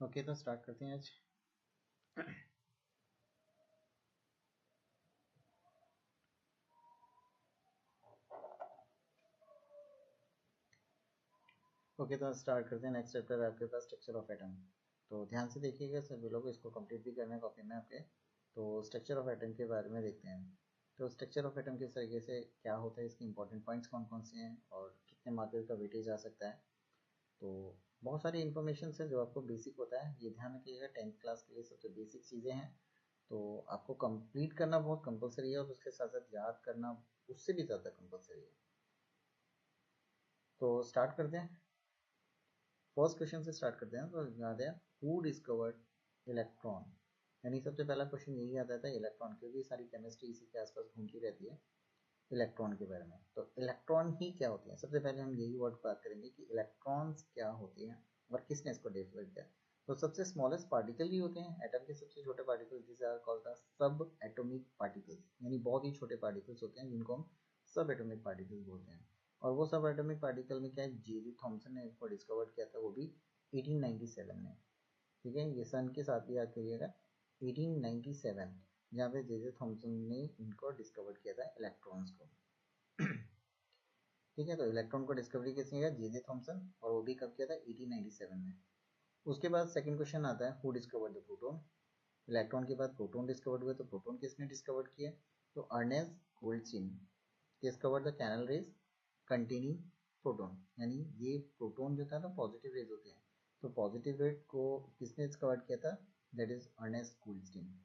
Okay तो start करते हैं आज। ओके तो स्टार्ट करते हैं। नेक्स्ट चैप्टर है आपके पास स्ट्रक्चर ऑफ एटम। तो ध्यान से देखिएगा सभी लोग, इसको कंप्लीट भी करना है कॉपी में आपके। तो स्ट्रक्चर ऑफ एटम के बारे में देखते हैं। तो स्ट्रक्चर ऑफ एटम किस तरीके से क्या होता है, इसके इंपॉर्टेंट पॉइंट्स कौन कौन से हैं और कितने मार्क्स का वेटेज आ सकता है। तो बहुत सारी इन्फॉर्मेशन है जो आपको बेसिक होता है, ये ध्यान रखिएगा। 10th क्लास के लिए सबसे बेसिक चीज़ें हैं, तो आपको कंप्लीट करना बहुत कंपलसरी है और उसके साथ साथ याद करना उससे भी ज़्यादा कंपलसरी है। तो स्टार्ट करते हैं। फर्स्ट क्वेश्चन से स्टार्ट करते हैं। तो याद है, हु डिस्कवर्ड इलेक्ट्रॉन। यानी सबसे पहला क्वेश्चन यही आता था, इलेक्ट्रॉन, क्योंकि सारी केमिस्ट्री इसी के आसपास घूमती रहती है इलेक्ट्रॉन के बारे में। तो इलेक्ट्रॉन ही क्या होती है, सबसे पहले हम यही वर्ड बात करेंगे कि इलेक्ट्रॉन्स क्या होती हैं और किसने इसको डिस्कवर किया। तो सबसे स्मॉलेस्ट पार्टिकल ही होते हैं, एटम के सबसे छोटे particle, this are called the sub atomic particles. यानी बहुत ही छोटे पार्टिकल्स होते हैं जिनको हम सब एटॉमिक पार्टिकल्स बोलते हैं। और वो सब एटॉमिक पार्टिकल में क्या है, जे थॉमसन ने इसको डिस्कवर किया था, वो भी 1897 में। ठीक है, ये सन के साथ भी याद करिएगा, 1897, जहाँ पे जे थॉमसन ने इनको डिस्कवर किया था इलेक्ट्रॉन्स को। ठीक है, तो इलेक्ट्रॉन को डिस्कवरी किसने किया, जे थॉमसन, और वो भी कब किया था, 1897 में। उसके बाद सेकंड क्वेश्चन आता है, who discovered the proton. Electron के बाद प्रोटॉन डिस्कवर्ड हुए, तो प्रोटॉन किसने डिस्कवर्ड किया, तो Ernest Goldstein discovered the canal rays containing proton. यानी ये प्रोटॉन जो था ना, पॉजिटिव रेज होते हैं, तो पॉजिटिव रेज को किसने डिस्कवर्ड किया था, दैट इज अर्नेस्ट गोल्डस्टीन।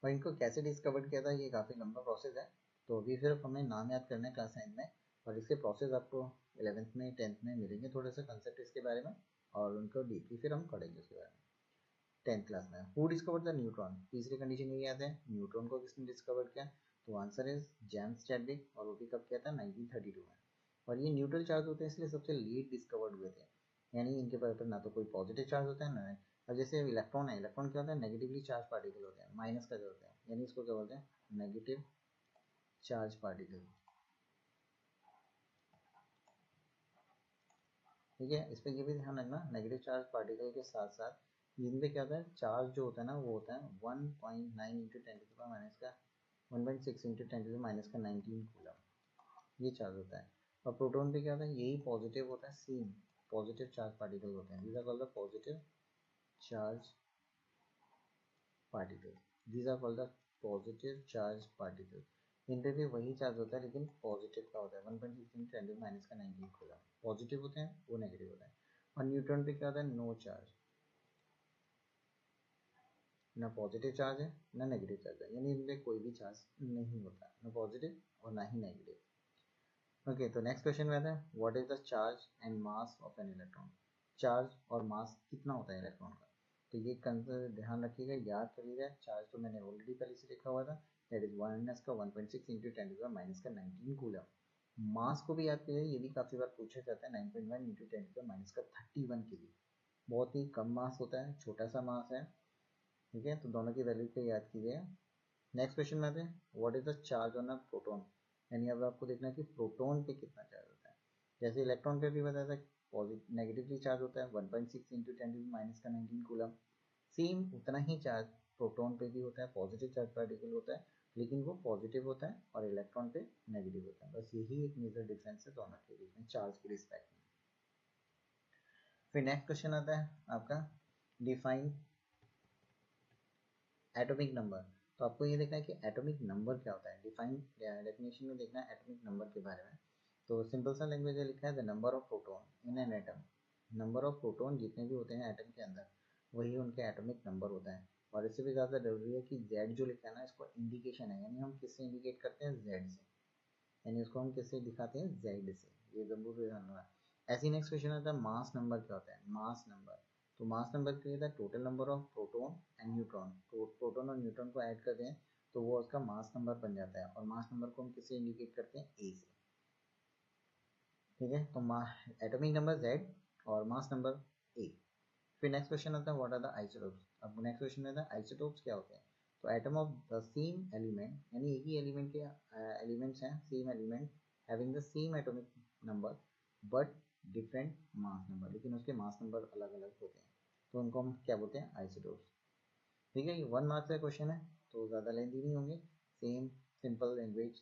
और इनको कैसे डिस्कवर किया था, ये काफ़ी लंबा प्रोसेस है, तो अभी सिर्फ हमें नाम याद करना है क्लास 9 में, और इसके प्रोसेस आपको 11th में 10th में मिलेंगे, थोड़े से कंसेप्ट इसके बारे में, और उनको डीपली फिर हम पढ़ेंगे उसके बारे में 10th क्लास में। हु डिस्कवर द न्यूट्रॉन, तीसरी कंडीशन ये याद है, न्यूट्रॉन को किसने डिस्कवर किया, तो आंसर इज जेम्स चैडविक, और वो भी कब किया था, 1932 में। और ये न्यूट्रल चार्ज होते हैं, इसलिए सबसे लेट डिस्कवर्ड हुए थे। यानी इनके पर ना तो कोई पॉजिटिव चार्ज होता है ना। अब जैसे इलेक्ट्रॉन है, इलेक्ट्रॉन क्या होता है, नेगेटिवली चार्ज पार्टिकल होते हैं, माइनस का जो होते हैं, यानी इसको क्या बोलते हैं, नेगेटिव चार्ज पार्टिकल। ठीक है, इस पर ये भी ध्यान रखना, नेगेटिव चार्ज पार्टिकल के साथ साथ इनमें क्या होता है, चार्ज जो होता है ना, वो होता है 1.9 into ten to the minus का 1.6 into ten to the minus का 19 कूलम, ये चार्ज होता है। और प्रोटॉन पे क्या होता है, यही पॉजिटिव होता है, सेम पॉजिटिव चार्ज पार्टिकल होते हैं, these are called the positive charge particle, these are called the positive charge particle. इन पे भी वही चार्ज होता है, लेकिन पॉजिटिव का होता है, 1.6 टेन टू माइनस का 19 कूलम पॉजिटिव होते हैं, वो नेगेटिव होता है। और न्यूट्रॉन पे क्या होता है, नो चार्ज, ना पॉजिटिव चार्ज है ना नेगेटिव चार्ज है, यानी इनमें कोई भी चार्ज नहीं होता, ना पॉजिटिव और ना ही नेगेटिव। ओके, तो नेक्स्ट क्वेश्चन में आता है, what is the charge and mass of an electron. Charge और मास कितना होता है इलेक्ट्रॉन का, तो ये ध्यान रखिएगा, याद करिएगा। चार्ज तो मैंने ऑलरेडी पहले से लिखा हुआ था, दैट इज 1 का 1.6 इंटू टेन टू माइनस का 19 कूलम। मास को भी याद करिए, ये भी काफ़ी बार पूछा जाता है, 9.1 इंटू टेन टू माइनस का 31 के लिए, बहुत ही कम मास होता है, छोटा सा मास है। ठीक है, तो दोनों की वैल्यू को याद कीजिए। नेक्स्ट क्वेश्चन में आते हैं, what is the charge on a proton. यानी अब आपको देखना है कि प्रोटॉन पे कितना चार्ज होता है। जैसे इलेक्ट्रॉन पे भी बताया था, पॉजिटिव नेगेटिवली चार्ज होता है, 1.6 इंटू टेन टू माइनस का 19 कूलम। सेम उतना ही चार्ज प्रोटॉन पे भी होता है, पॉजिटिव चार्ज पार्टिकल होता है, लेकिन वो पॉजिटिव होता है और इलेक्ट्रॉन पे नेगेटिव होता है। बस यही एक मेजर डिफरेंस है दोनों के बीच में चार्ज के रिस्पेक्ट में। फिर नेक्स्ट क्वेश्चन आता है आपका, डिफाइन एटॉमिक नंबर। तो आपको ये देखना है कि एटॉमिक नंबर क्या होता है, डिफाइन डेफिनेशन में देखना है एटॉमिक नंबर के बारे में। तो सिंपल सा लैंग्वेज में लिखा है, the number of proton in an atom. Number of proton जितने भी होते हैं एटम के अंदर, वही उनके एटॉमिक नंबर होता है। और इससे भी ज़्यादा जरूरी है कि जेड जो लिखा है ना, इसको इंडिकेशन है, यानी हम किससे इंडिकेट करते हैं, जेड से, यानी उसको हम किससे दिखाते हैं, जेड से, ये जरूर ध्यान रखना। ऐसे ही नेक्स्ट क्वेश्चन आता है, मास नंबर क्या होता है, मास नंबर। तो मास नंबर क्या होता है, total number of proton and neutron, तो प्रोटॉन और न्यूट्रॉन को ऐड कर दें तो वो उसका मास नंबर बन जाता है, और मास नंबर को हम किससे इंडिकेट करते हैं, ए से। ठीक है, तो एटॉमिक नंबर जेड और मास नंबर ए। फिर नेक्स्ट क्वेश्चन आता है, व्हाट आर द आइसोटोप्स। अब नेक्स्ट क्वेश्चन में आता है, आइसोटोप्स क्या होते हैं। तो atom of the same element, यानी एक ही एलिमेंट के एलिमेंट्स हैं, same element having the same atomic number but different mass number, लेकिन उसके मास नंबर अलग अलग होते हैं। तो उनको हम क्या बोलते हैं, आइसोटोप्स। ठीक है, ये 1 मार्क्स का क्वेश्चन है तो ज़्यादा लेंथी नहीं होंगे, सेम सिंपल लैंग्वेज,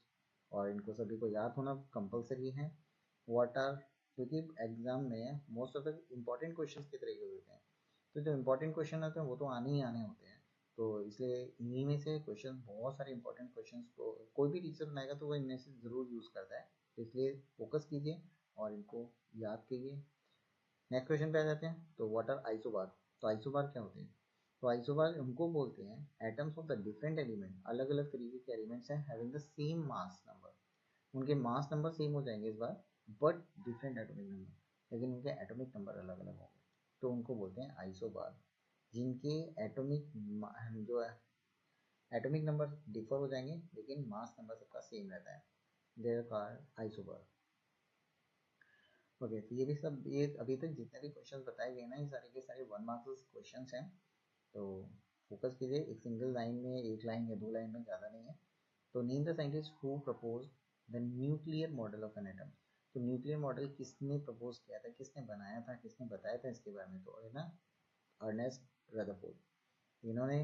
और इनको सभी को याद होना कंपलसरी है। व्हाट आर, क्योंकि एग्जाम में most of the important question की तरीके होते हैं, तो जो इम्पोर्टेंट क्वेश्चन होते हैं वो तो आने ही आने होते हैं, तो इसलिए इन्हीं में से क्वेश्चन, बहुत सारे इंपॉर्टेंट क्वेश्चन को कोई भी टीचर बनाएगा तो वो इनमें से ज़रूर यूज़ करता है, तो इसलिए फोकस कीजिए और इनको याद कीजिए। नेक्स्ट क्वेश्चन पे आ जाते हैं। तो व्हाट आर आइसोबार, तो आइसोबार क्या होते हैं, तो आइसोबार उनको बोलते हैं atoms of the different element, अलग अलग तरीके के एलिमेंट्स हैं having the same mass number, उनके मास नंबर सेम हो जाएंगे इस बार, बट डिफरेंट एटॉमिक नंबर, लेकिन उनके एटॉमिक नंबर अलग अलग होंगे, तो उनको बोलते हैं आइसोबार। जिनके एटॉमिक जो एटॉमिक नंबर डिफर हो जाएंगे लेकिन मास नंबर सबका सेम रहता है, देयर कार आइसोबार। ओके, तो ये भी सब, ये अभी तक जितने भी क्वेश्चन बताए गए ना, ये सारे के सारे 1 मार्क्स क्वेश्चन हैं, तो फोकस कीजिए, एक सिंगल लाइन में, एक लाइन या 2 लाइन में, ज़्यादा नहीं है। तो name the scientist who propose the nuclear model of an atom, तो न्यूक्लियर मॉडल किसने प्रपोज किया था, किसने बनाया था, किसने बताया था इसके बारे में, तो है ना अर्नेस्ट रदरफोर्ड। इन्होंने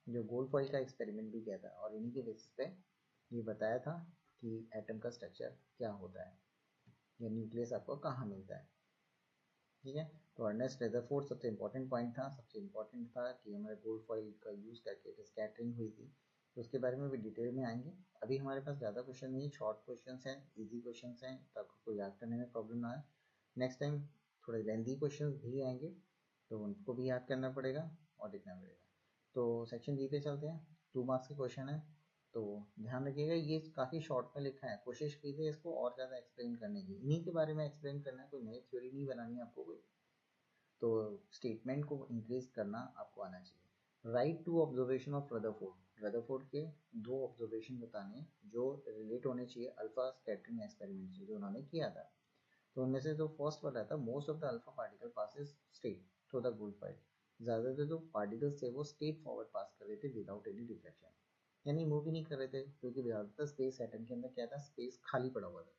जो गोल्ड फॉइल का एक्सपेरिमेंट भी किया था और इन्हीं के बेसिस पे ये बताया था कि एटम का स्ट्रक्चर क्या होता है, या न्यूक्लियस आपको कहाँ मिलता है। ठीक है, तो अर्नेस्ट रदरफोर्ड सबसे इंपॉर्टेंट पॉइंट था, सबसे इंपॉर्टेंट था कि हमारे गोल्ड फॉइल का यूज़ करके जो स्कैटरिंग हुई थी, तो उसके बारे में भी डिटेल में आएंगे। अभी हमारे पास ज़्यादा क्वेश्चन नहीं, शॉर्ट क्वेश्चन हैं, ईजी क्वेश्चन हैं, तो आपको याद करने में प्रॉब्लम ना आए। नेक्स्ट टाइम थोड़े लेंथी क्वेश्चन भी आएंगे, तो उनको भी याद करना पड़ेगा और लिखना पड़ेगा। तो सेक्शन बी पे चलते हैं, 2 मार्क्स के क्वेश्चन है, तो ध्यान रखिएगा ये काफ़ी शॉर्ट में लिखा है, कोशिश कीजिए इसको और ज़्यादा एक्सप्लेन करने की, इन्हीं के बारे में एक्सप्लेन करना है, कोई नई थ्योरी नहीं बनानी है आपको कोई, तो स्टेटमेंट को इंक्रीज करना आपको आना चाहिए। Write two observation of Rutherford, Rutherford के 2 ऑब्जर्वेशन बताने जो रिलेट होने चाहिए अल्फा स्कैटरिंग एक्सपेरिमेंट से जो उन्होंने किया था। तो उनमें से जो फर्स्ट वाला था, most of the alpha particle passes straight through the gold file, ज़्यादातर जो पार्टिकल्स थे वो स्ट्रेट फॉरवर्ड पास कर रहे थे विदाउट एनी डिफ्लेक्शन, यानी मूव ही नहीं कर रहे थे, क्योंकि ज़्यादातर स्पेस एटम के अंदर क्या था, स्पेस खाली पड़ा हुआ था,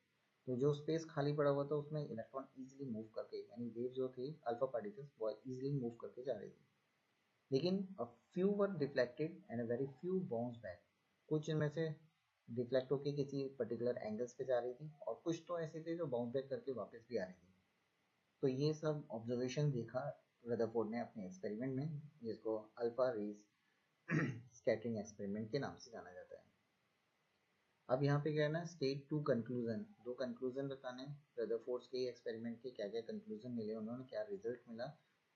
तो जो स्पेस खाली पड़ा हुआ था उसमें इलेक्ट्रॉन इजीली मूव करके, यानी वेव जो थी अल्फा पार्टिकल्स वो इजीली मूव करके जा रही थी, लेकिन a few were deflected and a very few bounce back, कुछ इनमें से डिफ्लेक्ट होकर किसी पर्टिकुलर एंगल्स पे जा रही थी और कुछ तो ऐसे थे जो बाउंस बैक करके वापस भी आ रही थी। तो ये सब ऑब्जर्वेशन देखा रदरफोर्ड ने अपने एक्सपेरिमेंट में, जिसको अल्फा रेज स्कैटरिंग एक्सपेरिमेंट के नाम से जाना जाता है। अब यहाँ पे क्या है ना, स्टेट टू कंक्लूजन, 2 कंक्लूजन बताने रदरफोर्ड के एक्सपेरिमेंट के, क्या क्या कंक्लूजन मिले उन्होंने, क्या रिजल्ट मिला।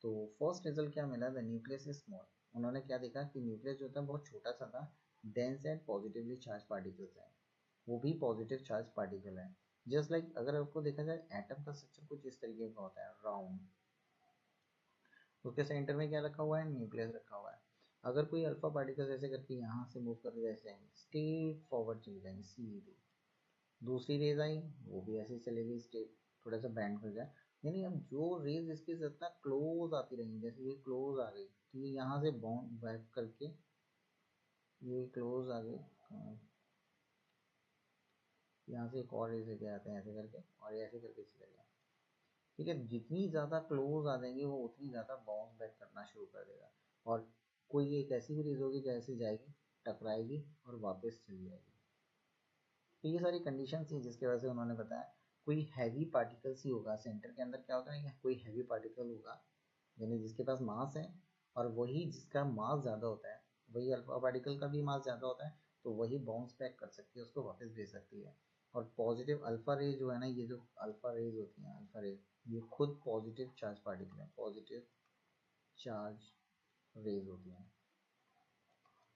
तो फर्स्ट रिजल्ट क्या मिला, द न्यूक्लियस इज स्मॉल, उन्होंने क्या देखा कि न्यूक्लियस जो था बहुत छोटा सा था, dense and positively charge particles हैं, वो भी पॉजिटिव चार्ज पार्टिकल है। जस्ट लाइक अगर आपको देखा जाए एटम का स्ट्रक्चर कुछ इस तरीके का होता है, राउंड, उसके सेंटर में क्या रखा हुआ है, न्यूक्लियस रखा हुआ है। अगर कोई अल्फा पार्टिकल ऐसे करके यहाँ से मूव करके ऐसे जाएंगे, स्ट्रेट फॉरवर्ड चले जाएंगे सीधे, दूसरी रेज आई वो भी ऐसे चलेगी स्ट्रेट, थोड़ा सा बैंड हो जाए, यानी अब जो रेज इसके जितना क्लोज आती रहेंगी, जैसे ये क्लोज आ गई तो ये यहाँ से बाउंड बैक करके ये क्लोज आ गई, यहाँ से एक और रेज लेके आते हैं ऐसे करके, और ये ऐसे करके चले गए। ठीक है, जितनी ज़्यादा क्लोज आ जाएंगे वो उतनी ज़्यादा बाउंस बैक करना शुरू कर देगा, और कोई एक ऐसी भी रेज होगी जैसे जाएगी, टकराएगी और वापस चली जाएगी। तो ये सारी कंडीशन थी जिसकी वजह से उन्होंने बताया कोई हैवी पार्टिकल्स ही होगा, सेंटर के अंदर क्या होगा, या कोई हैवी पार्टिकल होगा, यानी जिसके पास मास है, और वही जिसका मास ज़्यादा होता है, वही अल्फा पार्टिकल का भी मास ज़्यादा होता है, तो वही बाउंस बैक कर सकती है, उसको वापस भेज सकती है। और पॉजिटिव अल्फा रेज जो है ना, ये जो अल्फा रेज होती हैं, अल्फा रेज ये खुद पॉजिटिव चार्ज पार्टिकल है, पॉजिटिव चार्ज रेज होती हैं।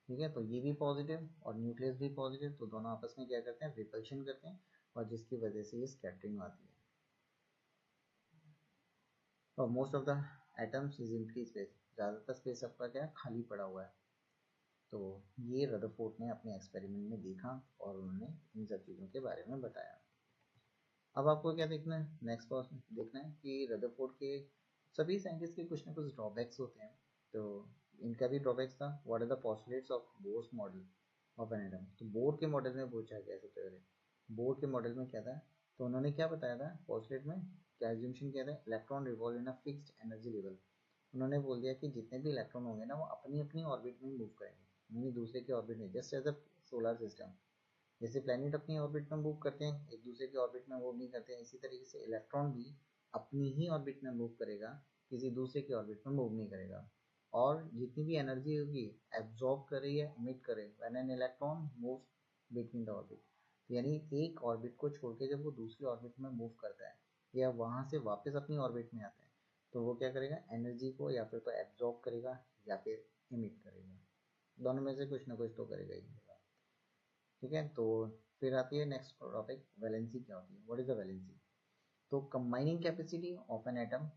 ठीक है, तो ये भी पॉजिटिव और न्यूक्लियस भी पॉजिटिव, तो दोनों आपस में क्या करते हैं, रिपल्शन करते हैं, और जिसकी वजह से ये स्कैटरिंग आती है। और most of the atoms is empty space, ज़्यादातर स्पेस आपका क्या है, खाली पड़ा हुआ है। तो ये रदरफोर्ड ने अपने एक्सपेरिमेंट में देखा और उन्होंने इन सब चीज़ों के बारे में बताया। अब आपको क्या देखना है, नेक्स्ट क्वेश्चन देखना है कि रदरफोर्ड के सभी साइंटिस्ट के कुछ ना कुछ ड्रॉबैक्स होते हैं, तो इनका भी ड्रॉबैक्स था। What are the postulates of Bohr's model of an atom, तो बोर के मॉडल में पूछा गया सबसे पहले, बोर के मॉडल में क्या था, तो उन्होंने क्या बताया था पॉस्टुलेट में, क्या एज्यूमशन किया था, electron revolve in a fixed energy level, उन्होंने बोल दिया कि जितने भी इलेक्ट्रॉन होंगे ना वो अपनी अपनी ऑर्बिट में मूव करेंगे, यानी दूसरे के ऑर्बिट में, just as a solar system. जैसे प्लैनेट अपनी ऑर्बिट में मूव करते हैं, एक दूसरे के ऑर्बिट में मूव नहीं करते हैं, इसी तरीके से इलेक्ट्रॉन भी अपनी ही ऑर्बिट में मूव करेगा, किसी दूसरे के ऑर्बिट में मूव नहीं करेगा। और जितनी भी एनर्जी होगी एब्जॉर्ब करे या इमिट करे when an electron moves between the orbit, यानी एक ऑर्बिट को छोड़ के जब वो दूसरी ऑर्बिट में मूव करता है या वहाँ से वापस अपनी ऑर्बिट में आता है, तो वो क्या करेगा, एनर्जी को या फिर तो एब्जॉर्ब करेगा या फिर इमिट करेगा, दोनों में से कुछ ना कुछ तो करेगा ही। ठीक है, तो फिर आती है नेक्स्ट टॉपिक, वैलेंसी क्या होती है, व्हाट इज द वैलेंसी। तो combining capacity of an atom,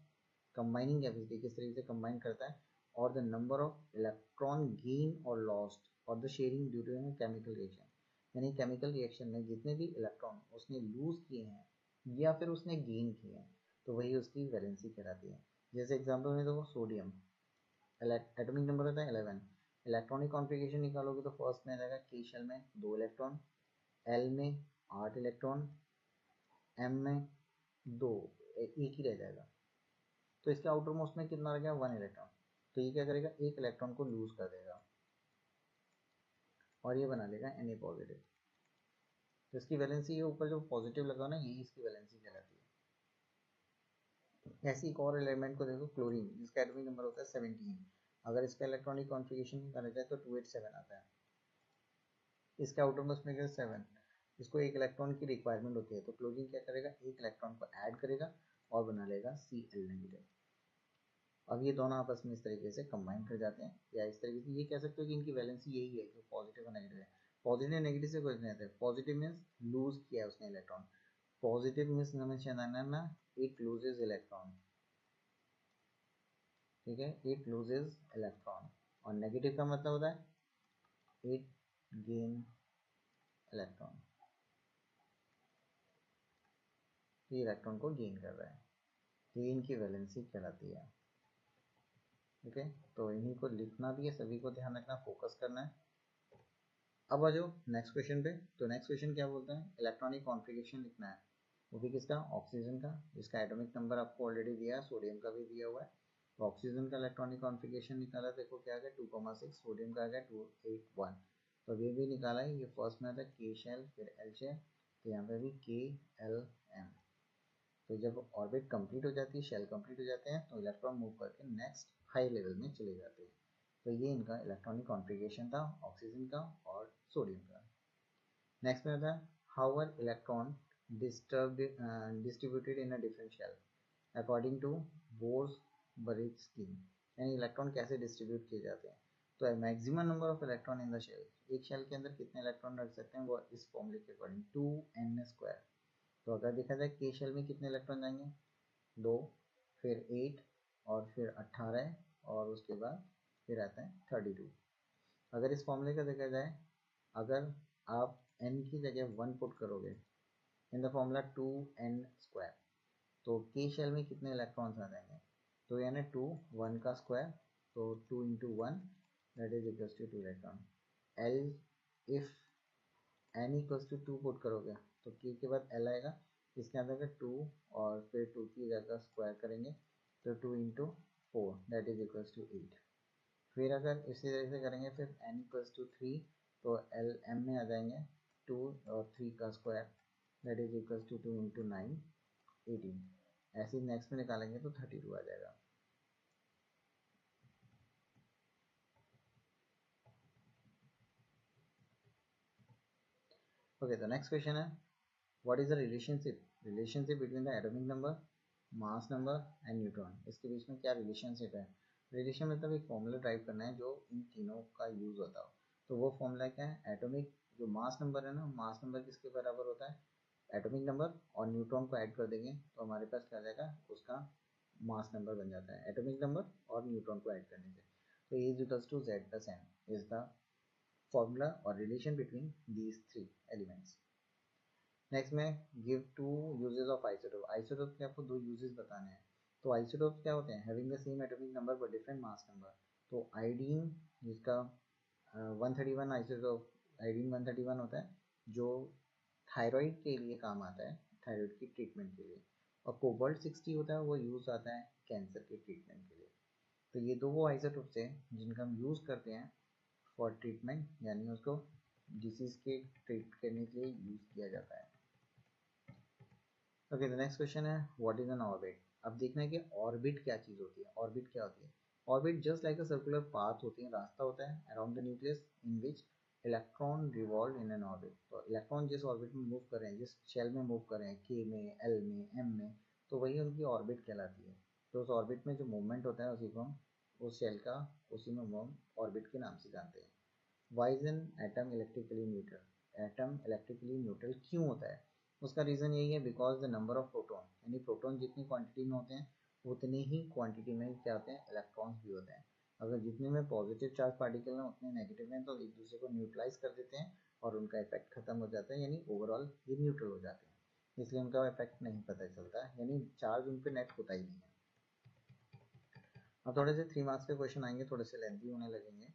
combining capacity किस तरीके से कंबाइन करता है, और the number of electron gain और लॉस्ट और the sharing due to chemical reaction, यानी केमिकल रिएक्शन में जितने भी इलेक्ट्रॉन उसने लूज किए हैं या फिर उसने गेन किए हैं, तो वही उसकी वैलेंसी कहलाती है। जैसे एग्जाम्पल में देखो, सोडियम एटॉमिक नंबर होता है 11, इलेक्ट्रॉनिक कॉन्फ़िगरेशन निकालोगे तो फर्स्ट में आ जाएगा के शेल में 2 इलेक्ट्रॉन, एल में 8 इलेक्ट्रॉन, एम में 2, एक ही रह जाएगा। तो इसके आउटर मोस्ट में कितना रह गया, 1 इलेक्ट्रॉन। तो ये क्या करेगा, एक इलेक्ट्रॉन को लूज कर देगा और ये बना देगा Na पॉजिटिव। तो इसकी वैलेंसी ये ऊपर जो पॉजिटिव लगा ना, यही इसकी वैलेंसी कहलाती है। ऐसी एक और एलिमेंट को देखो, क्लोरीन, जिसका एटॉमिक नंबर होता है 17, अगर इसका इलेक्ट्रॉनिक कॉन्फ़िगरेशन निकाला जाए तो 287 आता है। इसके आउटर मोस्ट में 7, इसको एक इलेक्ट्रॉन की रिक्वायरमेंट होती है, तो क्लोरीन क्या करेगा, एक इलेक्ट्रॉन को ऐड करेगा और बना लेगा Cl नेगेटिव। अब ये दोनों आपस में इस तरीके से कंबाइन कर जाते हैं, या इस तरीके से ये कह सकते हो कि इनकी वैलेंसी यही है, जो पॉजिटिव और नेगेटिव है। पॉजिटिव नेगेटिव से कुछ नहीं आता है, पॉजिटिव मीन्स लूज किया है उसने इलेक्ट्रॉन, पॉजिटिव मीन्स ना इट लूजेज इलेक्ट्रॉन, ठीक है, इट लूजेज इलेक्ट्रॉन। और नेगेटिव का मतलब होता है इट गेन इलेक्ट्रॉन, ये इलेक्ट्रॉन को गेन कर रहा है, ये इनकी वैलेंसी कहलाती है। ठीक है, तो इन्हीं को लिखना भी है, सभी को ध्यान रखना, फोकस करना है। अब आ जाओ नेक्स्ट क्वेश्चन पे। तो नेक्स्ट क्वेश्चन क्या बोलते हैं, इलेक्ट्रॉनिक कॉन्फ़िगरेशन लिखना है, वो भी किसका, ऑक्सीजन का, जिसका एटॉमिक नंबर आपको ऑलरेडी दिया है, सोडियम का भी दिया हुआ है। तो ऑक्सीजन का इलेक्ट्रॉनिक कॉन्फ़िगरेशन निकाला, देखो क्या आ गया 2,6, सोडियम का आ गया 281। तो ये भी निकाला है, ये फर्स्ट में आता है के शेल फिर एल शेल, तो यहाँ पे भी के एल एम। तो जब ऑर्बिट कंप्लीट हो जाती है, शेल कंप्लीट हो जाते हैं, तो इलेक्ट्रॉन मूव करके नेक्स्ट हाई लेवल में चले जाते हैं। तो ये इनका इलेक्ट्रॉनिक कॉन्फ़िगरेशन था ऑक्सीजन का और सोडियम का। नेक्स्ट में आता है how are electron distributed in a different shell according to Bohr Bury scheme, यानी इलेक्ट्रॉन कैसे डिस्ट्रीब्यूट किए जाते हैं। तो maximum number of electron in the shell, एक शेल के अंदर कितने इलेक्ट्रॉन रख सकते हैं, वो इस फॉर्मूले के अकॉर्डिंग 2n²। तो अगर देखा जाए के शेल में कितने इलेक्ट्रॉन जाएंगे, 2, फिर 8 और फिर 18 और उसके बाद फिर आता है 32। अगर इस फॉर्मूले का देखा जाए, अगर आप n की जगह 1 पुट करोगे इन द फॉर्मूला 2n², तो के शेल में कितने इलेक्ट्रॉन्स आ जाएंगे, तो यानी 2 1 का स्क्वायर, तो 2 into 1 that is equals to 2 electron. L if n equals to 2 put करोगे तो k के बाद l आएगा, इसके अंदर का 2 और फिर 2 की जगह स्क्वायर करेंगे तो 2 into 4 that is equals to 8। फिर अगर इसी तरह से करेंगे फिर n इक्वल्स टू 3, तो एल एम में आ जाएंगे 2 और 3 का square that is equals to 2 into 9 18। ऐसे ही नेक्स्ट में निकालेंगे तो 32 आ जाएगा। ओके, तो नेक्स्ट क्वेश्चन है what is the relationship between the atomic number, mass number and neutron, इसके बीच में क्या रिलेशनशिप है। रिलेशन मतलब एक फॉर्मूला ड्राइव करना है जो इन तीनों का यूज होता हो। तो वो फॉर्मूला क्या है, एटॉमिक जो मास नंबर है ना, मास नंबर किसके बराबर होता है, एटॉमिक नंबर और न्यूट्रॉन को ऐड कर देंगे तो हमारे पास क्या जाएगा, उसका मास नंबर बन जाता है एटॉमिक नंबर और न्यूट्रॉन को ऐड करने से। तो E is equals to Z plus M is the formula or relation between these three elements. Next में give two uses of isotope, isotope के आपको 2 यूजेस बताने हैं। तो आइसोटोप क्या होते हैं, having the same atomic number but different mass number. तो आयोडीन जिसका 131 आइसोटोप, आयोडीन 131 होता है जो थायराइड के लिए काम आता है, थायराइड की ट्रीटमेंट के लिए। और कोबाल्ट 60 होता है, वो यूज आता है कैंसर के ट्रीटमेंट के लिए। तो ये दो वो आइसोटोप्स हैं जिनका हम यूज़ करते हैं फॉर ट्रीटमेंट, यानी उसको डिसीज़ के ट्रीट करने के लिए यूज़ किया जाता है। ओके, द नेक्स्ट क्वेश्चन है व्हाट इज एन ऑर्बिट। अब देखना है कि ऑर्बिट क्या चीज़ होती है। ऑर्बिट क्या होती है? Orbit just like a circular path होती है, रास्ता होता है around the nucleus in which electron revolve in an orbit. तो इलेक्ट्रॉन जिस ऑर्बिट में मूव कर रहे हैं, जिस शेल में मूव कर रहे हैं, के में, एल में, एम में, तो वही उनकी ऑर्बिट कहलाती है। तो उस ऑर्बिट में जो मूवमेंट होता है उसी को हम उस शेल का उसी में हम ऑर्बिट के नाम से जानते हैं। Why is an atom electrically neutral. Atom electrically neutral क्यों होता है? उसका रीज़न यही है because the number of proton, यानी प्रोटॉन जितनी क्वांटिटी में होते हैं उतनी ही क्वांटिटी में क्या होते हैं, इलेक्ट्रॉन्स भी होते हैं। अगर जितने में पॉजिटिव चार्ज पार्टिकल हैं उतने नेगेटिव हैं, तो एक दूसरे को न्यूट्रलाइज कर देते हैं और उनका इफेक्ट खत्म हो जाता है, यानी ओवरऑल ये न्यूट्रल हो जाते हैं, इसलिए उनका इफेक्ट नहीं पता चलता है, यानी चार्ज उन पर नेट होता ही नहीं है। अब थोड़े से 3 मार्क्स के क्वेश्चन आएंगे, थोड़े से लेंथी होने लगेंगे।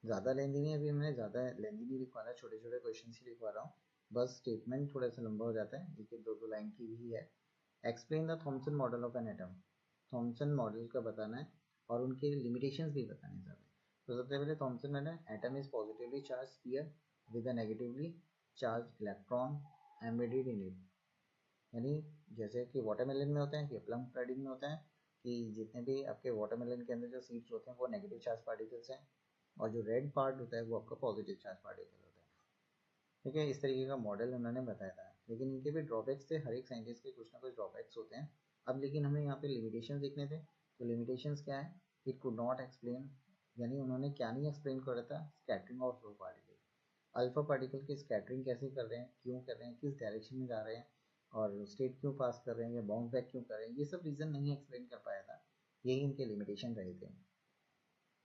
ज़्यादा लेंथी नहीं, अभी मैंने ज़्यादा लेंथी नहीं लिखवा रहा, छोटे छोटे क्वेश्चन ही लिखवा रहा हूँ, बस स्टेटमेंट थोड़ा सा लंबा हो जाता है, एक एक दो लाइन की भी है। Explain the Thompson model of an atom. Thompson model का बताना है और उनके लिमिटेशंस भी बताने हैं। तो सबसे पहले Thompson model, atom is positively charge sphere with a negatively charge electron embedded in it. यानी जैसे कि वाटरमेलन में होता है कि प्लम पुडिंग में होता है कि जितने भी आपके वाटरमेलन के अंदर जो सीड्स होते हैं वो नेगेटिव चार्ज पार्टिकल्स हैं और जो रेड पार्ट होता है वो आपका पॉजिटिव चार्ज पार्टिकल होता है। ठीक है, इस तरीके का मॉडल उन्होंने बताया था, लेकिन इनके भी ड्रॉबैक्स थे, हर एक साइंटिस्ट के कुछ ना कुछ ड्रॉबैक्स होते हैं। अब लेकिन हमें यहाँ पे लिमिटेशन देखने थे, तो लिमिटेशंस क्या है, इट कुड नॉट एक्सप्लेन, यानी उन्होंने क्या नहीं एक्सप्लेन करा था, scattering of low particle. Alpha particle की स्कैटरिंग कैसे कर रहे हैं, क्यों कर रहे हैं, किस डायरेक्शन में जा रहे हैं और स्टेट क्यों पास कर रहे हैं या बाउंस बैक क्यों कर रहे हैं, ये सब रीज़न नहीं एक्सप्लेन कर पाया था, यही इनके लिमिटेशन रहे थे।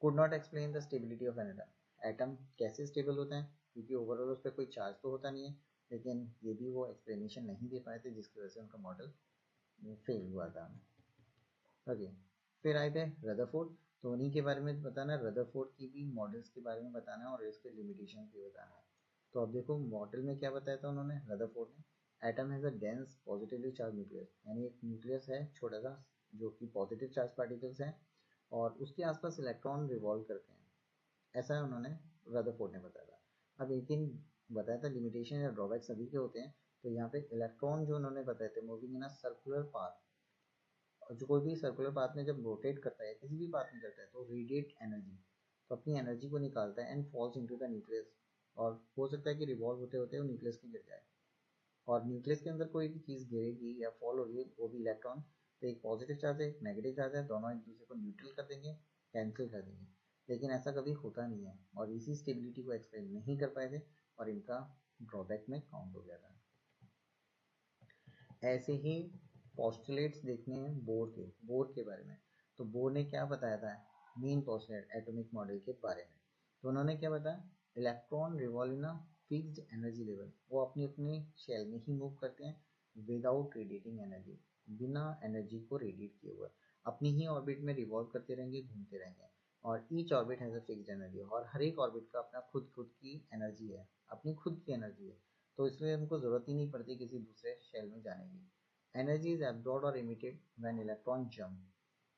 Could not explain the stability of an atom. Atom कैसे स्टेबल होता है, क्योंकि ओवरऑल उस पर कोई चार्ज तो होता नहीं है, लेकिन ये भी वो एक्सप्लेनेशन नहीं दे पाए थे, जिसकी वजह से उनका मॉडल फेल हुआ था। ओके, फिर आए थे रदरफोर्ड, तो उन्हीं के बारे में बताना है, रदरफोर्ड की भी मॉडल्स के बारे में बताना है और इसके लिमिटेशन भी बताना है। तो अब देखो मॉडल में क्या बताया था उन्होंने, रदरफोर्ड ने, atom has a dense positively charge nucleus, यानी एक न्यूक्लियस है छोटा सा जो कि पॉजिटिव चार्ज पार्टिकल्स हैं और उसके आसपास इलेक्ट्रॉन रिवॉल्व करते हैं, ऐसा उन्होंने रदरफोर्ड ने बताया था। अब लेकिन बताया था लिमिटेशन या ड्रॉबैक सभी के होते हैं, तो यहाँ पे इलेक्ट्रॉन जो उन्होंने बताए थे moving in a circular path, और जो कोई भी सर्कुलर पाथ में जब रोटेट करता है किसी भी पाथ में करता है तो रेडिएट एनर्जी, तो अपनी एनर्जी को निकालता है and falls into the nucleus, और हो सकता है कि रिवॉल्व होते होते वो न्यूक्लियस के गिर जाए, और न्यूक्लियस के अंदर कोई भी चीज़ गिरेगी या फॉल होगी वो भी इलेक्ट्रॉन, तो एक पॉजिटिव चार्ज है एक नेगेटिव चार्ज है, दोनों एक दूसरे को न्यूट्रल कर देंगे, कैंसिल कर देंगे, लेकिन ऐसा कभी होता नहीं है और इसी स्टेबिलिटी को एक्सप्लेन नहीं कर पाए थे और इनका ड्रॉबैक में काउंट हो गया था। ऐसे ही पोस्टुलेट्स देखने हैं बोर के बारे में, तो बोर ने क्या बताया था, मेन पोस्टुलेट एटॉमिक मॉडल के बारे में, तो उन्होंने क्या बताया, electron revolve in a fixed energy level, वो अपनी अपनी शेल में ही मूव करते हैं विदाउट रेडिएटिंग एनर्जी, बिना एनर्जी को रेडिएट किए हुए अपनी ही ऑर्बिट में रिवॉल्व करते रहेंगे, घूमते रहेंगे, और each orbit has a fixed energy, और हर एक ऑर्बिट का अपना खुद की एनर्जी है, अपनी खुद की एनर्जी है, तो इसलिए उनको ज़रूरत ही नहीं पड़ती किसी दूसरे शेल में जाने की। एनर्जी इज एब्जॉर्ब और emitted when electron jump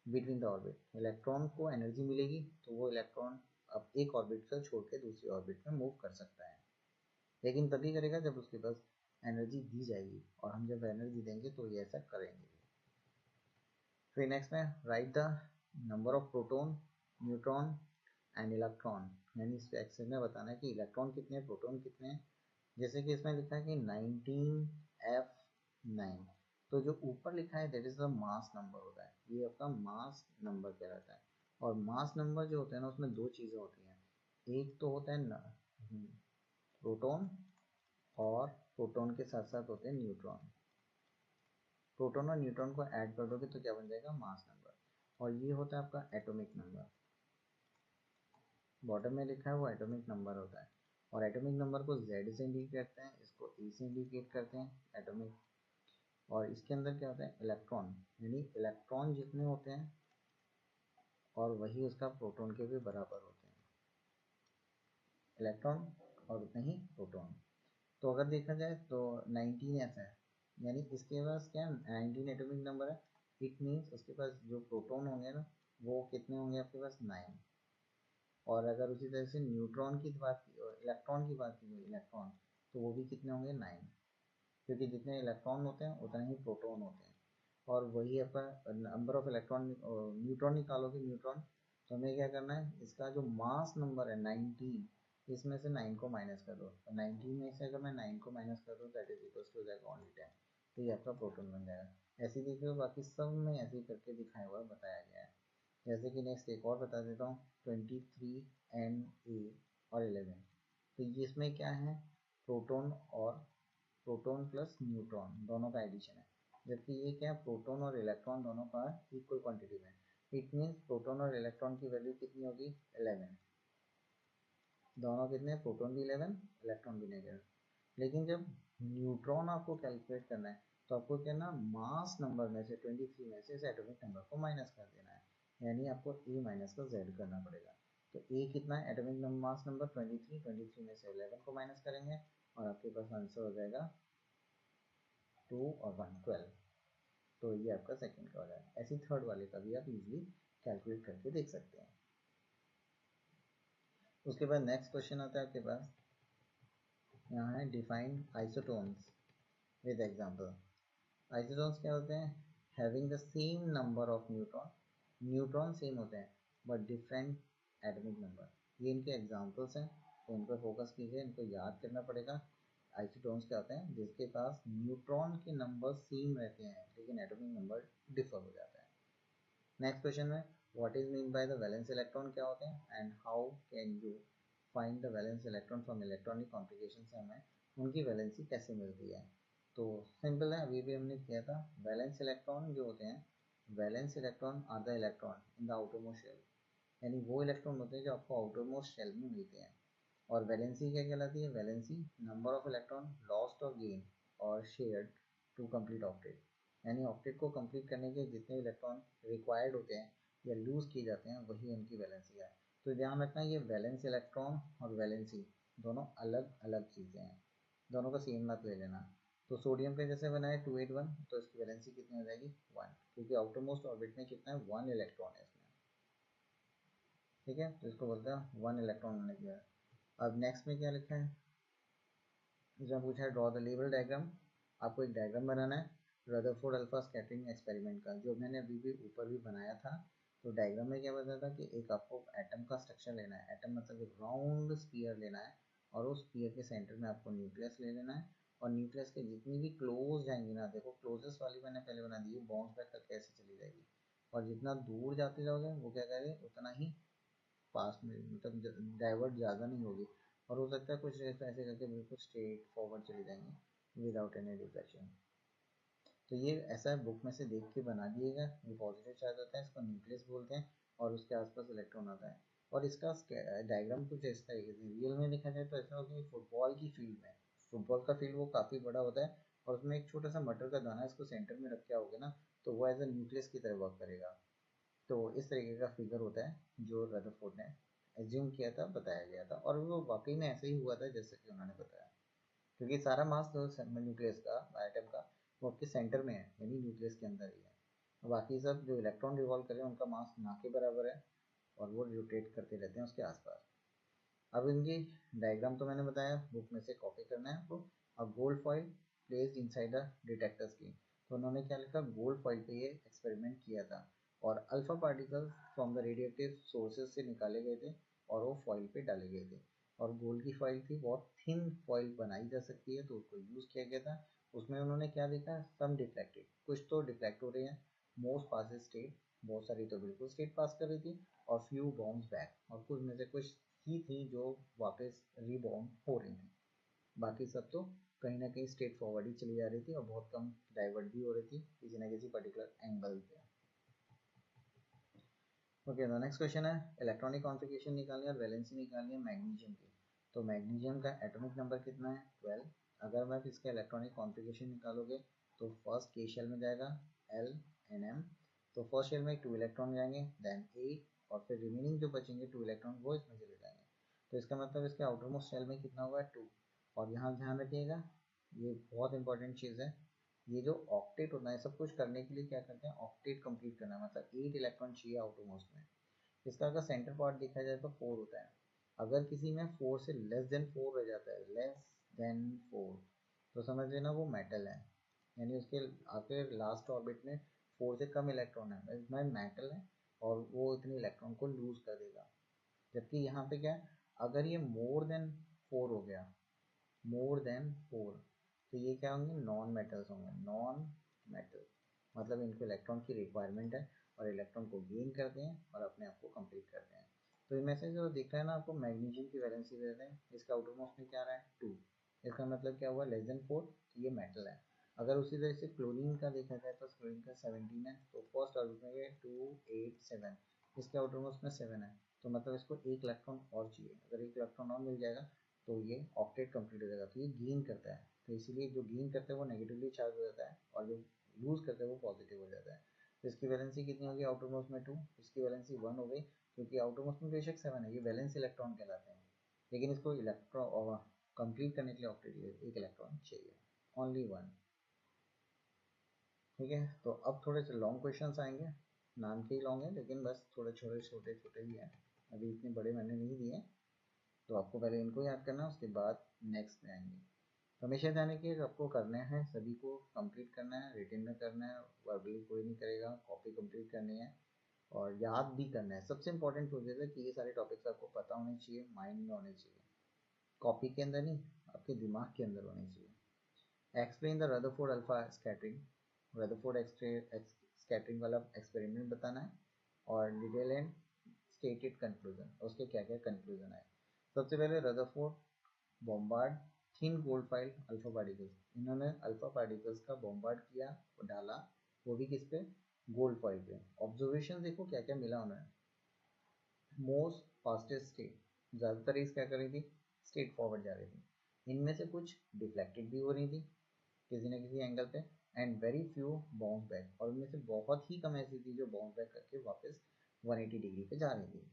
between the orbit, electron को एनर्जी मिलेगी तो वो इलेक्ट्रॉन अब एक ऑर्बिट से छोड़ के दूसरी ऑर्बिट में मूव कर सकता है, लेकिन तभी करेगा जब उसके पास एनर्जी दी जाएगी, और हम जब एनर्जी देंगे तो ये ऐसा करेंगे। फिर नेक्स्ट में right the number of proton, neutron and electron, यानी इस एक्सरसाइज में बताना है कि इलेक्ट्रॉन कितने प्रोटॉन कितने, जैसे कि इसमें लिखा है कि 19F9, तो जो ऊपर लिखा है that is the mass number होता है, ये आपका मास नंबर कहलाता है, और मास नंबर जो होता है ना उसमें दो चीज़ें होती हैं, एक तो होता है प्रोटॉन और प्रोटॉन के साथ साथ होते हैं न्यूट्रॉन, प्रोटॉन और न्यूट्रॉन को ऐड कर दोगे तो क्या बन जाएगा, मास नंबर, और ये होता है आपका एटॉमिक नंबर, बॉटम में लिखा है वो एटॉमिक नंबर होता है, और एटॉमिक नंबर को Z से इंडिकेट करते हैं, इसको E से इंडिकेट करते हैं एटॉमिक, और इसके अंदर क्या होता है, इलेक्ट्रॉन, यानी इलेक्ट्रॉन जितने होते हैं और वही उसका प्रोटॉन के भी बराबर होते हैं, इलेक्ट्रॉन और उतने ही प्रोटॉन। तो अगर देखा जाए तो 19F है, यानी इसके पास क्या 19 एटॉमिक नंबर है, इट मीन्स उसके पास जो प्रोटॉन होंगे ना वो कितने होंगे आपके पास 9। और अगर उसी तरह से न्यूट्रॉन की बात इलेक्ट्रॉन की बात की इलेक्ट्रॉन, तो वो भी कितने होंगे 9, क्योंकि जितने इलेक्ट्रॉन होते हैं उतना ही प्रोटॉन होते हैं। और वही आपका नंबर ऑफ इलेक्ट्रॉन, न्यूट्रॉन निकालोगे न्यूट्रॉन, तो हमें क्या करना है, इसका जो मास नंबर है 19, इसमें से 9 को माइनस कर दो, तो 19 में से अगर मैं 9 को माइनस कर दूँ दैट इज इक्वल्स टू जाएगा ओनली 10, तो ये आपका प्रोटॉन बन जाएगा। ऐसे ही देखिए बाकी सब में ऐसे ही करके दिखाया हुआ बताया गया है। जैसे कि नेक्स्ट एक और बता देता हूँ, 23Na और 11, तो ये इसमें क्या है, प्रोटॉन और प्रोटॉन प्लस न्यूट्रॉन दोनों का एडिशन है, जबकि ये क्या है, प्रोटॉन और इलेक्ट्रॉन दोनों का इक्वल क्वांटिटी में। इट मीन्स प्रोटॉन और इलेक्ट्रॉन की वैल्यू कितनी होगी 11, दोनों कितने, प्रोटॉन भी 11 इलेक्ट्रॉन भी 11। लेकिन जब न्यूट्रॉन आपको कैलकुलेट करना है तो आपको क्या ना, मास नंबर में से 23 में से इस एटॉमिक नंबर को माइनस कर देना है, यानी आपको ए माइनस का जेड करना पड़ेगा। तो ए कितना है, एटॉमिक मास नंबर 23 में से 11 को माइनस करेंगे और आपके पास आंसर हो जाएगा 2 और 1 12। तो ये आपका सेकंड का हो जाएगा। ऐसी थर्ड वाले का भी आप इजीली कैलकुलेट करके देख सकते हैं। उसके बाद नेक्स्ट क्वेश्चन आता है आपके पास, यहाँ है define isotones with example. Isotones क्या होते हैं, having the same number of neutron, neutron same होते हैं बट डिफरेंट एटॉमिक नंबर। ये इनके एग्जांपल्स हैं, तो इन पर फोकस कीजिए, इनको याद करना पड़ेगा। आइसोटोन्स क्या होते हैं, जिसके पास न्यूट्रॉन के नंबर सेम रहते हैं लेकिन एटॉमिक नंबर डिफर हो जाता है। नेक्स्ट क्वेश्चन में, what is mean by the valence electron क्या होते हैं, and how can you find the valence electron from electronic configuration से हमें उनकी वैलेंसी कैसे मिलती है। तो सिंपल है, अभी भी हमने किया था। वैलेंस इलेक्ट्रॉन जो होते हैं, valence electron are the electron in the outermost shell, यानी वो इलेक्ट्रॉन होते हैं जो आपको आउटरमोस्ट शेल में मिलते हैं। और वैलेंसी क्या कहलाती है, valency number of electron lost और गेन और शेयर्ड टू कंप्लीट ऑक्टेट, यानी ऑक्टेट को कंप्लीट करने के जितने इलेक्ट्रॉन रिक्वायर्ड होते हैं या लूज किए जाते हैं वही उनकी वैलेंसी है। तो ध्यान रखना, ये वैलेंस इलेक्ट्रॉन और वैलेंसी दोनों अलग अलग चीज़ें हैं, दोनों को सेम मत ले लेना। तो सोडियम के जैसे बना है 281, तो इसकी वैलेंसी कितनी हो जाएगी 1, क्योंकि आउटरमोस्ट ऑर्बिट में कितना है 1 इलेक्ट्रॉन है इसमें, ठीक है, तो इसको बोलते हैं 1 इलेक्ट्रॉन होने की। अब नेक्स्ट में क्या लिखा है, इसमें पूछा है ड्रॉ द लेवल डायग्राम, आपको एक डायग्राम बनाना है रदरफोर्ड अल्फा स्कैटरिंग एक्सपेरिमेंट का, जो मैंने अभी भी ऊपर भी बनाया था। तो डायग्राम में क्या बताया था कि एक आपको एटम का स्ट्रक्चर लेना है, एटम मतलब एक राउंड स्फीयर लेना है, और उस स्फीयर के सेंटर में आपको न्यूक्लियस ले लेना है, और न्यूक्लियस के जितनी भी क्लोज जाएंगी ना, देखो क्लोजेस्ट वाली मैंने पहले बना दी, बाउंस बैक करके ऐसे चली जाएगी, और जितना दूर जाते जाओगे वो क्या करेंगे उतना ही पास में, मतलब डाइवर्ट ज़्यादा नहीं होगी, और हो सकता है कुछ ऐसे करके बिल्कुल स्ट्रेट फॉरवर्ड चले जाएंगे विदाउट एनी डिफ्लेक्शन। तो ये ऐसा है, बुक में से देख के बना दिएगा। ये पॉजिटिव चार्ज होता है, इसको न्यूक्लियस बोलते हैं, और उसके आसपास इलेक्ट्रॉन आता है। और इसका डायग्राम कुछ ऐसा है, रियल में देखा जाए तो ऐसा होता है फुटबॉल की फील्ड में, फुटबॉल का फील्ड वो काफ़ी बड़ा होता है, और उसमें एक छोटा सा मटर का दाना इसको सेंटर में रख के आओगे ना, तो वो एज ए न्यूक्लियस की तरह वर्क करेगा। तो इस तरीके का फिगर होता है जो रदरफोर्ड ने एज्यूम किया था, बताया गया था, और वो वाकई में ऐसे ही हुआ था जैसे कि उन्होंने बताया, क्योंकि सारा मास जो न्यूक्लियस का एटम का वो आपके सेंटर में है, यानी न्यूक्लियस के अंदर ही है। बाकी सब जो इलेक्ट्रॉन रिवॉल्व कर रहे हैं उनका मास ना के बराबर है, और वो रोटेट करते रहते हैं उसके आसपास। अब इनकी डायग्राम तो मैंने बताया, बुक में से कॉपी करना है आपको। अब gold foil placed inside the detector screen, तो उन्होंने क्या लिखा, गोल्ड फॉइल पे ये एक्सपेरिमेंट किया था, और alpha particles from the radiative sources से निकाले गए थे और वो फॉइल पे डाले गए थे। और गोल्ड की फॉइल थी, बहुत थिन फॉइल बनाई जा सकती है, तो उसको यूज़ किया गया था। उसमें उन्होंने क्या देखा, सम डिफ्लेक्टेड, कुछ तो डिफ्लेक्ट हो रहे हैं, मोस्ट पासिस स्टेट, बहुत सारी तो बिल्कुल स्टेट पास कर रही थी, और फ्यू बाउंस बैक, और कुछ में से कुछ ही थी जो वापस रीबाउंड हो रही थी। बाकी सब तो कहीं ना कहीं स्ट्रेट फॉरवर्ड ही चली जा रही थी, और बहुत कम डाइवर्ट भी हो रही थी किसी ना किसी पर्टिकुलर एंगल पे। ओके, तो नेक्स्ट क्वेश्चन है, इलेक्ट्रॉनिक कॉन्फ़िगरेशन निकालनी है और वैलेंसी निकालनी है मैग्नीशियम की। तो मैग्नीशियम का एटॉमिक नंबर कितना है 12। अगर मैं इसका इलेक्ट्रॉनिक कॉन्फ़िगरेशन निकालोगे तो फर्स्ट के शेल में जाएगा L N M, तो फर्स्ट शेल में 2 इलेक्ट्रॉन जाएंगे, देन 8, और फिर रिमेनिंग जो बचेंगे 2 इलेक्ट्रॉन वो इसमें चले जाएंगे। तो इसका मतलब इसके आउटरमोस्ट शेल में कितना होगा 2। और यहाँ ध्यान रखिएगा, ये बहुत इंपॉर्टेंट चीज़ है, ये जो ऑक्टेट होता है, सब कुछ करने के लिए क्या करते हैं, ऑक्टेट कंप्लीट करना है, मतलब 8 इलेक्ट्रॉन चाहिए आउटरमोस्ट में। इसका अगर सेंटर पार्ट देखा जाए तो 4 होता है। अगर किसी में 4 से लेस देन 4 रह जाता है, लेस देन 4, तो समझ लेना वो मेटल है, यानी उसके आके लास्ट ऑर्बिट में 4 से कम इलेक्ट्रॉन है, इसमें मेटल है और वो इतने इलेक्ट्रॉन को लूज कर देगा। जबकि यहाँ पे क्या है, अगर ये मोर देन 4 हो गया, मोर देन 4, तो ये क्या होंगे, नॉन मेटल्स होंगे, नॉन मेटल, मतलब इनको इलेक्ट्रॉन की रिक्वायरमेंट है और इलेक्ट्रॉन को गेन करते हैं और अपने आप को कंप्लीट करते हैं। तो इनमें से जो दिख रहा है ना आपको, मैग्नीशियम की वैलेंसी दे रहे हैं, इसका आउटर मोस्ट में क्या आ रहा है 2, इसका मतलब क्या हुआ, लेस देन 4, तो ये मेटल है। अगर उसी तरह से क्लोरीन का देखा जाए तो क्लोरीन का 17 है, तो फर्स्ट ऑर्बिट में ये 2 8 7, इसके आउटर मोस्ट में 7 है, तो मतलब इसको एक इलेक्ट्रॉन और चाहिए, अगर एक इलेक्ट्रॉन और मिल जाएगा तो ये ऑक्टेट कंप्लीट हो जाएगा। तो ये गेन करता है, तो इसीलिए जो गेन करता है वो नेगेटिवली चार्ज हो जाता है और जो लूज करता है वो पॉजिटिव हो जाता है। तो इसकी वैलेंसी कितनी होगी, आउटर मोस्ट में 2, इसकी वैलेंसी 1 हो गई, क्योंकि आउटर मोस्ट में बेशक 7 है, ये वैलेंस इलेक्ट्रॉन कहलाते हैं, लेकिन इसको इलेक्ट्रॉन कंप्लीट करने के लिए ऑक्टेट एक इलेक्ट्रॉन चाहिए, ओनली 1। ठीक है, तो अब थोड़े से लॉन्ग क्वेश्चन आएंगे, नाम के ही लॉन्ग है लेकिन बस थोड़े छोटे छोटे छोटे ही हैं, अभी इतने बड़े मैंने नहीं दिए, तो आपको पहले इनको याद करना है, उसके बाद नेक्स्ट में आएंगे। तो हमेशा ध्यान रखिए आपको करना है, सभी को कंप्लीट करना है, रिटन में करना है, वर्बली कोई नहीं करेगा, कॉपी कंप्लीट करनी है और याद भी करना है। सबसे इंपॉर्टेंट प्रोसेस है कि ये सारे टॉपिक्स आपको पता होने चाहिए, माइंड में होने चाहिए, कॉपी के अंदर नहीं, आपके दिमाग के अंदर होने चाहिए। Explain the Rutherford alpha scattering, Rutherford scattering वाला एक्सपेरिमेंट बताना है और डिटेल एंड स्टेटेड कंक्लूजन, उसके क्या क्या कंक्लूजन आए। सबसे पहले Rutherford bombard thin gold file alpha particles, इन्होंने अल्फा पार्टिकल्स का बॉम्बार्ड किया और डाला, वो भी किस पे, गोल्ड फॉइल पे। ऑब्जर्वेशन देखो क्या क्या मिला उन्हें, मोस्ट फास्टेस्ट स्टेट, ज़्यादातर रेस क्या कर रही थी, स्ट्रेट फॉरवर्ड जा रही थी, इनमें से कुछ डिफ्लेक्टेड भी हो रही थी किसी न किसी एंगल पे, and very few bounce back, और उनमें से बहुत ही कम ऐसी थी जो बाउंस बैक करके वापस 180 डिग्री पे जा रही थी।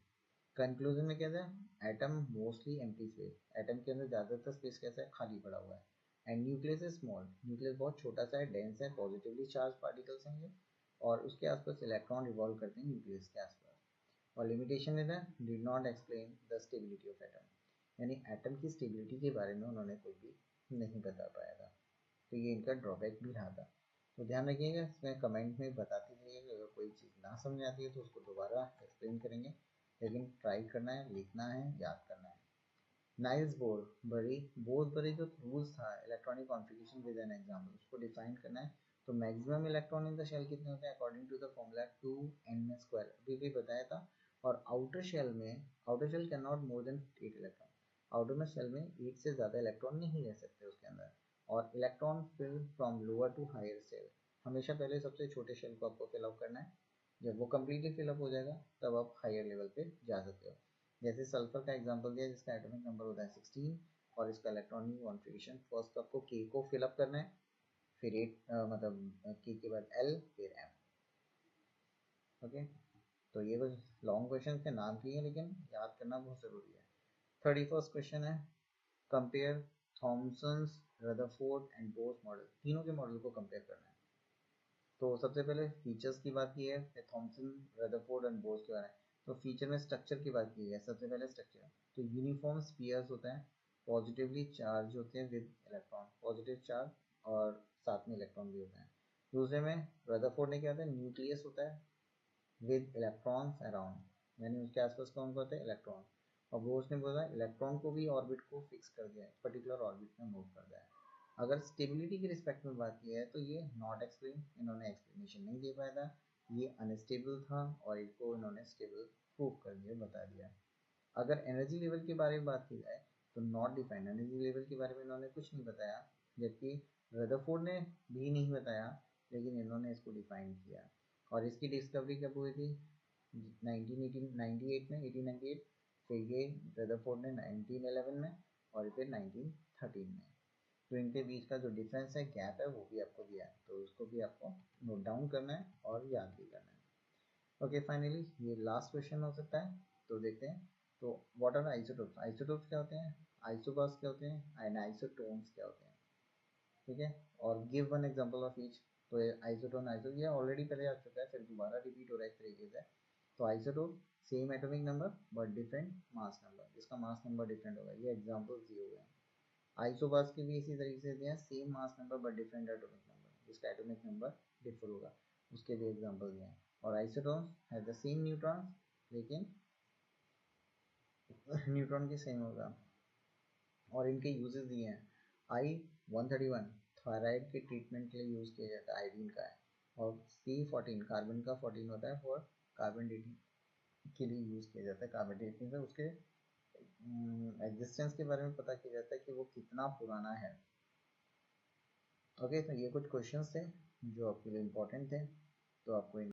कंक्लूजन में कहते हैं atom mostly empty space, atom के अंदर ज़्यादातर स्पेस कैसा है, खाली पड़ा हुआ है, and nucleus is small, nucleus बहुत छोटा सा है, डेंस है, पॉजिटिवली चार्ज पार्टिकल्स हैं ये, और उसके आसपास इलेक्ट्रॉन रिवॉल्व करते हैं न्यूक्लियस के आसपास। और limitation is did not explain the stability of atom, यानी एटम की स्टेबिलिटी के बारे में उन्होंने कोई भी नहीं बता पाया था, तो ये इनका ड्रॉबैक भी रहा था। तो ध्यान रखिएगा, इसमें कमेंट में बताते रहिएगा, अगर कोई चीज़ ना समझ आती है तो उसको दोबारा एक्सप्लेन करेंगे, लेकिन ट्राई करना है, लिखना है, याद करना है। नाइल्स बोर बरी, बोर बरी जो रूल्स था electronic configuration with an example, उसको डिफाइन करना है। तो maximum electron in the shell कितने होते हैं, according to the formula 2n², अभी भी बताया था। और आउटर शेल में, outer shell can not more than 8 electron, outer में शेल में 8 से ज़्यादा इलेक्ट्रॉन नहीं रह सकते उसके अंदर। और electron fill from lower to higher shell, हमेशा पहले सबसे छोटे शेल को आपको फिल अप करना है, जब वो कम्प्लीटली फिल अप हो जाएगा तब आप हायर लेवल पे जा सकते हो। जैसे सल्फर का एग्जांपल दिया जिसका एटॉमिक नंबर होता है 16 और इसका इलेक्ट्रॉनिक कॉन्फ़िगरेशन, फर्स्ट तो आपको के को फिल अप करना है, फिर 8 मतलब के बाद एल फिर एम। ओके, तो ये कुछ लॉन्ग क्वेश्चन के नाम की है लेकिन याद करना बहुत ज़रूरी है। 31st क्वेश्चन है, compare Thomson's, Rutherford and boss model, तीनों के मॉडल को कंपेयर करना है। तो सबसे पहले फीचर्स की बात की है, थॉमसन, रदरफोर्ड एंड बोस के बारे में। तो फीचर में स्ट्रक्चर की बात की है, सबसे पहले स्ट्रक्चर, तो यूनिफॉर्म स्पीयर्स होते हैं, पॉजिटिवली चार्ज होते हैं विद इलेक्ट्रॉन, पॉजिटिव चार्ज और साथ में इलेक्ट्रॉन भी होते हैं। दूसरे में रदरफोर्ड ने क्या होता है, न्यूक्लियस होता है विद इलेक्ट्रॉन्स अराउंड, यानी उसके आसपास कौन कौन होते हैं, इलेक्ट्रॉन। और बोस ने बोला इलेक्ट्रॉन को भी ऑर्बिट को फिक्स कर दिया है, पर्टिकुलर ऑर्बिट में मूव कर दिया है। अगर स्टेबिलिटी की रिस्पेक्ट में बात की है तो ये नॉट एक्सप्लेन, इन्होंने एक्सप्लेनेशन नहीं दे पाया था, ये अनस्टेबल था और इसको इन्होंने स्टेबल प्रूव कर दिया, बता दिया। अगर एनर्जी लेवल के बारे में बात की जाए तो नॉट डिफाइंड, एनर्जी लेवल के बारे में इन्होंने कुछ नहीं बताया, जबकि रदरफोर्ड ने भी नहीं बताया, लेकिन इन्होंने इसको डिफाइन किया। और इसकी डिस्कवरी कब हुई थी, 1998 में, 1898, फिर ये रदरफोर्ड ने 1911 में और फिर 1913 में। तो इनके बीच का जो डिफरेंस है, गैप है, वो भी आपको दिया है, तो उसको भी आपको नोट डाउन करना है और याद भी करना है। ओके, फाइनली ये लास्ट क्वेश्चन हो सकता है, तो देखते हैं। तो व्हाट आर आइसोटोप्स, आइसोटोप्स क्या होते हैं, आइसोबर्स क्या होते हैं एंड आइसोटोन्स क्या होते हैं। ठीक है, और give one example of each. तो आइसोटोन ये ऑलरेडी पहले आ चुका है, फिर दोबारा रिपीट हो रहा है इस तरीके से। तो isotone same atomic number but different mass number, इसका मास नंबर डिफरेंट होगा। ये एग्जांपल्स दिए हुए हैं। आइसोबार्स के भी इसी तरीके से दिए हैं, same mass number but different atomic number, जिसका एटॉमिक नंबर डिफर होगा, उसके भी एग्जांपल दिए हैं। और isotone have the same neutron, लेकिन न्यूट्रॉन की सेम होगा। और इनके यूजेस दिए हैं। I-131 थायराइड के ट्रीटमेंट के लिए यूज किया जाता है, आयोडीन का है। और C14 कार्बन का 14 होता है फॉर कार्बन डेटिंग के लिए यूज किया जाता है। कार्बन डेटिंग से उसके एग्जिस्टेंस के बारे में पता किया जाता है कि वो कितना पुराना है। ओके, तो ये कुछ क्वेश्चंस थे जो आपके लिए इम्पोर्टेंट थे, तो आपको